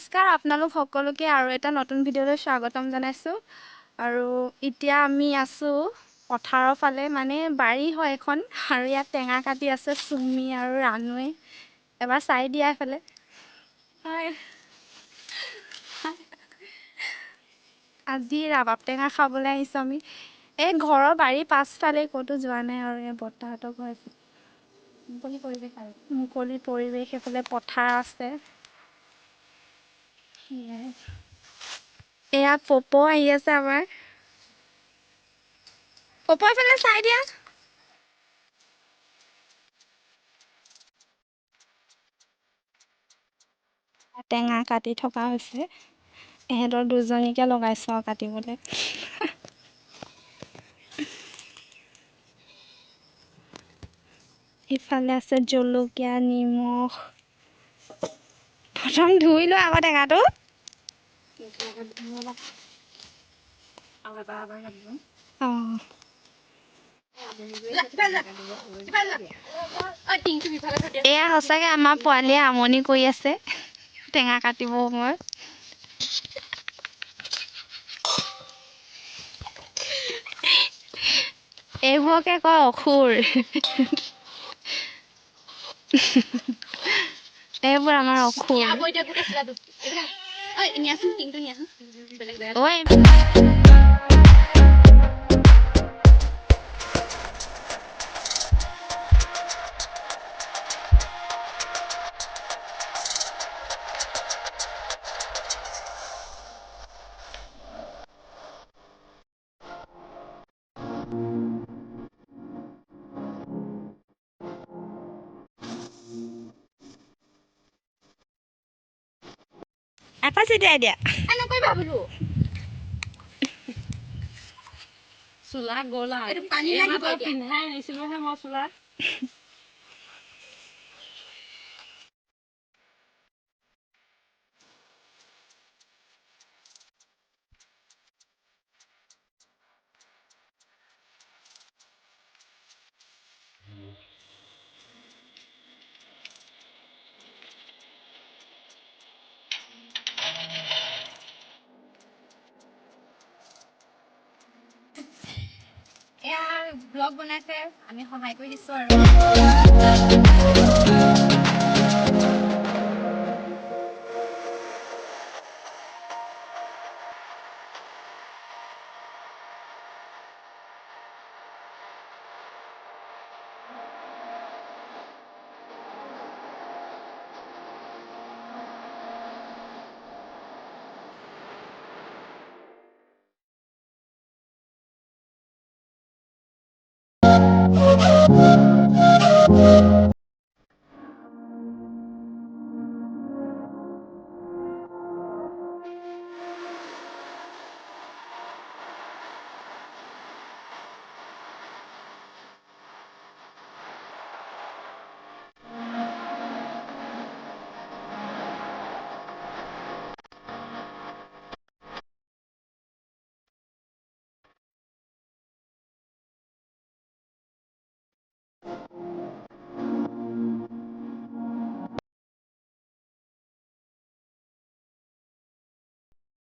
নমস্কাৰ আপোনালোক সকলোকে আৰু এটা নতুন ভিডিঅ'লৈ স্বাগতম জনাইছোঁ আৰু এতিয়া আমি আছোঁ পথাৰৰ ফালে মানে বাৰী হয় এখন আৰু ইয়াত টেঙা কাটি আছে চুমি আৰু ৰাণুৱে এবাৰ চাই দিয়া এফালে হয় আজি ৰাবাব টেঙা খাবলৈ আহিছোঁ আমি এই ঘৰৰ বাৰীৰ পাছফালে ক'তো যোৱা নাই আৰু এই বৰ্তাহঁতৰ ঘৰ মুকলি পৰিৱেশ এইফালে পথাৰ আছে এয়া পপো আহি আছে আমাৰ পপো এইফালে চাই দিয়া টেঙা কাটি থকা হৈছে এহেঁতৰ দুজনীকে লগাইছোঁ আৰু কাটিবলৈ ইফালে আছে জলকীয়া নিমখ প্ৰথম ধুই লোৱা আকৌ টেঙাটো এয়া সঁচাকে আমাৰ পোৱালীয়ে আমনি কৰি আছে টেঙা কাটিব সময়ত এইবোৰকে কয় অসুৰ এইবোৰ আমাৰ অসুৰ ঐ এটা চিটিয়াই দিয়া নকৰিবা বোলো চোলা গ'লা পিন্ধাই আনিছিলোহে মই চোলা এয়া ব্লগ বনাইছে আমি সহায় কৰি দিছোঁ আৰু